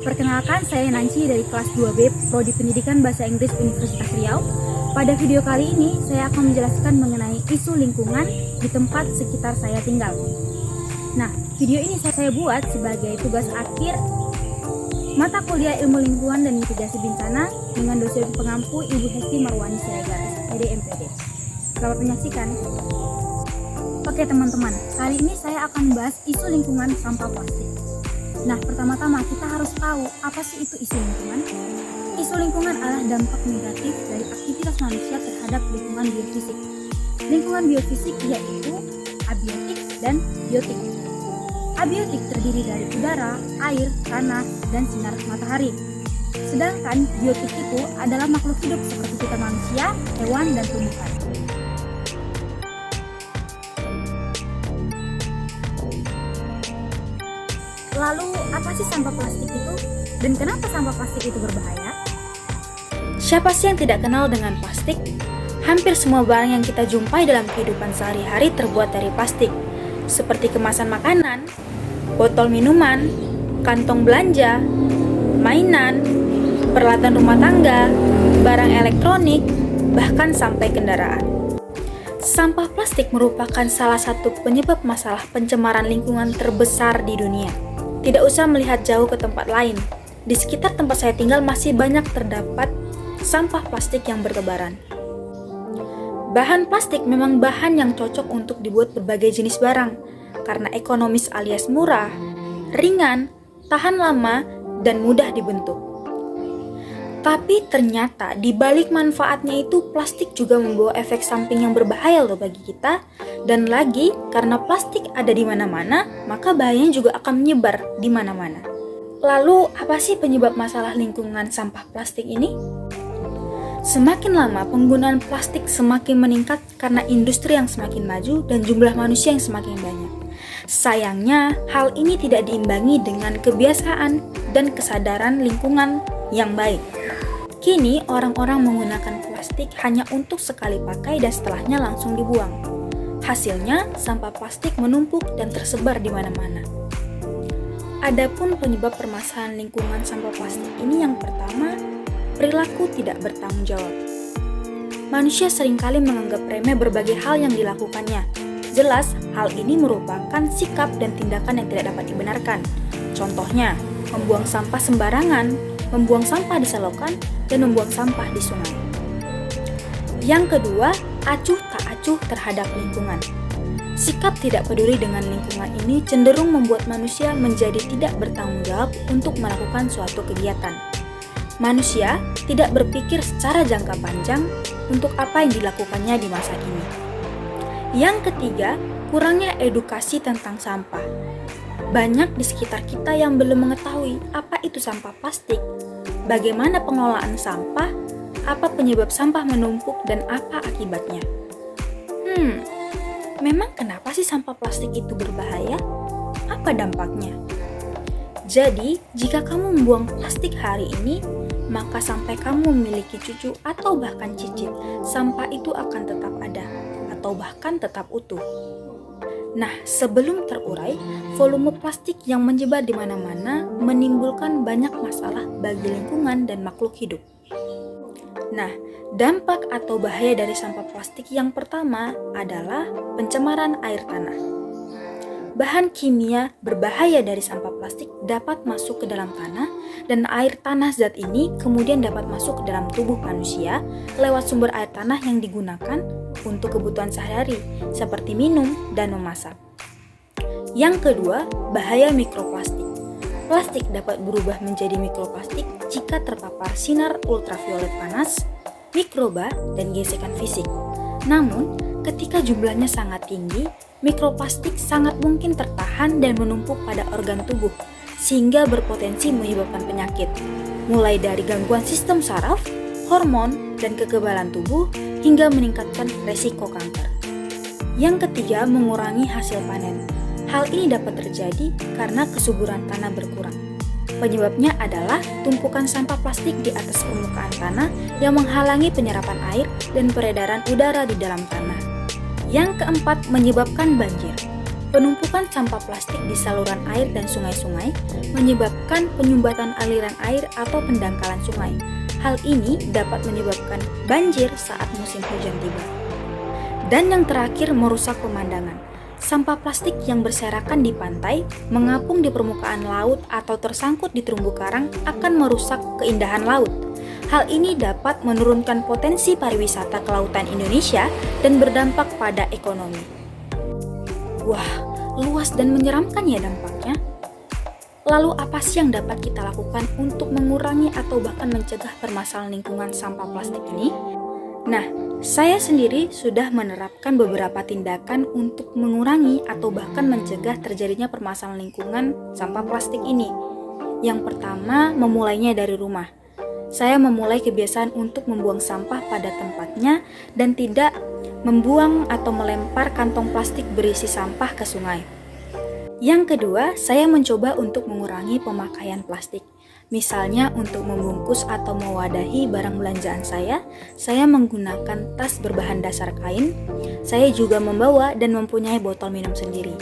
Perkenalkan, saya Nancy dari kelas 2B Prodi Pendidikan Bahasa Inggris Universitas Riau. Pada video kali ini, saya akan menjelaskan mengenai isu lingkungan di tempat sekitar saya tinggal. Nah, video ini saya buat sebagai tugas akhir mata kuliah Ilmu Lingkungan dan Mitigasi Bencana dengan dosen pengampu Ibu Hesti Marwani Siregar, SPD MPD. Selamat menyaksikan. Oke teman-teman, kali ini saya akan membahas isu lingkungan sampah plastik. Nah, pertama-tama kita harus tahu apa sih itu isu lingkungan. Isu lingkungan adalah dampak negatif dari aktivitas manusia terhadap lingkungan biofisik. Lingkungan biofisik yaitu abiotik dan biotik. Abiotik terdiri dari udara, air, tanah, dan sinar matahari. Sedangkan biotik itu adalah makhluk hidup seperti kita manusia, hewan, dan tumbuhan. Lalu, apa sih sampah plastik itu? Dan kenapa sampah plastik itu berbahaya? Siapa sih yang tidak kenal dengan plastik? Hampir semua barang yang kita jumpai dalam kehidupan sehari-hari terbuat dari plastik, seperti kemasan makanan, botol minuman, kantong belanja, mainan, peralatan rumah tangga, barang elektronik, bahkan sampai kendaraan. Sampah plastik merupakan salah satu penyebab masalah pencemaran lingkungan terbesar di dunia. Tidak usah melihat jauh ke tempat lain. Di sekitar tempat saya tinggal masih banyak terdapat sampah plastik yang bertebaran. Bahan plastik memang bahan yang cocok untuk dibuat berbagai jenis barang, karena ekonomis alias murah, ringan, tahan lama, dan mudah dibentuk. Tapi ternyata di balik manfaatnya itu plastik juga membawa efek samping yang berbahaya loh bagi kita. Dan lagi karena plastik ada di mana-mana, maka bahayanya juga akan menyebar di mana-mana. Lalu apa sih penyebab masalah lingkungan sampah plastik ini? Semakin lama penggunaan plastik semakin meningkat karena industri yang semakin maju dan jumlah manusia yang semakin banyak. Sayangnya hal ini tidak diimbangi dengan kebiasaan dan kesadaran lingkungan yang baik. Kini orang-orang menggunakan plastik hanya untuk sekali pakai dan setelahnya langsung dibuang. Hasilnya, sampah plastik menumpuk dan tersebar di mana-mana. Adapun penyebab permasalahan lingkungan sampah plastik ini yang pertama, perilaku tidak bertanggung jawab. Manusia seringkali menganggap remeh berbagai hal yang dilakukannya. Jelas, hal ini merupakan sikap dan tindakan yang tidak dapat dibenarkan. Contohnya, membuang sampah sembarangan, membuang sampah di selokan, dan membuang sampah di sungai. Yang kedua, acuh tak acuh terhadap lingkungan. Sikap tidak peduli dengan lingkungan ini cenderung membuat manusia menjadi tidak bertanggung jawab untuk melakukan suatu kegiatan. Manusia tidak berpikir secara jangka panjang untuk apa yang dilakukannya di masa kini. Yang ketiga, kurangnya edukasi tentang sampah. Banyak di sekitar kita yang belum mengetahui apa itu sampah plastik, bagaimana pengelolaan sampah, apa penyebab sampah menumpuk, dan apa akibatnya. Memang kenapa sih sampah plastik itu berbahaya? Apa dampaknya? Jadi, jika kamu membuang plastik hari ini, maka sampai kamu memiliki cucu atau bahkan cicit, sampah itu akan tetap ada, atau bahkan tetap utuh. Nah, sebelum terurai, volume plastik yang menyebar di mana-mana menimbulkan banyak masalah bagi lingkungan dan makhluk hidup. Nah, dampak atau bahaya dari sampah plastik yang pertama adalah pencemaran air tanah. Bahan kimia berbahaya dari sampah plastik dapat masuk ke dalam tanah, dan air tanah zat ini kemudian dapat masuk ke dalam tubuh manusia lewat sumber air tanah yang digunakan untuk kebutuhan sehari-hari, seperti minum dan memasak. Yang kedua, bahaya mikroplastik. Plastik dapat berubah menjadi mikroplastik jika terpapar sinar ultraviolet panas, mikroba, dan gesekan fisik. Namun, ketika jumlahnya sangat tinggi, mikroplastik sangat mungkin tertahan dan menumpuk pada organ tubuh, sehingga berpotensi menyebabkan penyakit, mulai dari gangguan sistem saraf, hormon, dan kekebalan tubuh, hingga meningkatkan resiko kanker. Yang ketiga, mengurangi hasil panen. Hal ini dapat terjadi karena kesuburan tanah berkurang. Penyebabnya adalah tumpukan sampah plastik di atas permukaan tanah yang menghalangi penyerapan air dan peredaran udara di dalam tanah. Yang keempat, menyebabkan banjir. Penumpukan sampah plastik di saluran air dan sungai-sungai menyebabkan penyumbatan aliran air atau pendangkalan sungai. Hal ini dapat menyebabkan banjir saat musim hujan tiba. Dan yang terakhir, merusak pemandangan. Sampah plastik yang berserakan di pantai, mengapung di permukaan laut atau tersangkut di terumbu karang akan merusak keindahan laut. Hal ini dapat menurunkan potensi pariwisata kelautan Indonesia dan berdampak pada ekonomi. Wah, luas dan menyeramkan ya dampaknya. Lalu apa sih yang dapat kita lakukan untuk mengurangi atau bahkan mencegah permasalahan lingkungan sampah plastik ini? Nah, saya sendiri sudah menerapkan beberapa tindakan untuk mengurangi atau bahkan mencegah terjadinya permasalahan lingkungan sampah plastik ini. Yang pertama, memulainya dari rumah. Saya memulai kebiasaan untuk membuang sampah pada tempatnya dan tidak membuang atau melempar kantong plastik berisi sampah ke sungai. Yang kedua, saya mencoba untuk mengurangi pemakaian plastik. Misalnya untuk membungkus atau mewadahi barang belanjaan saya menggunakan tas berbahan dasar kain. Saya juga membawa dan mempunyai botol minum sendiri.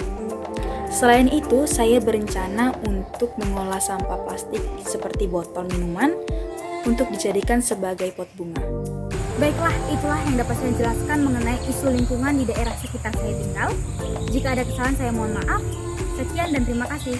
Selain itu, saya berencana untuk mengolah sampah plastik seperti botol minuman untuk dijadikan sebagai pot bunga. Baiklah, itulah yang dapat saya jelaskan mengenai isu lingkungan di daerah sekitar saya tinggal. Jika ada kesalahan saya mohon maaf. Sekian dan terima kasih.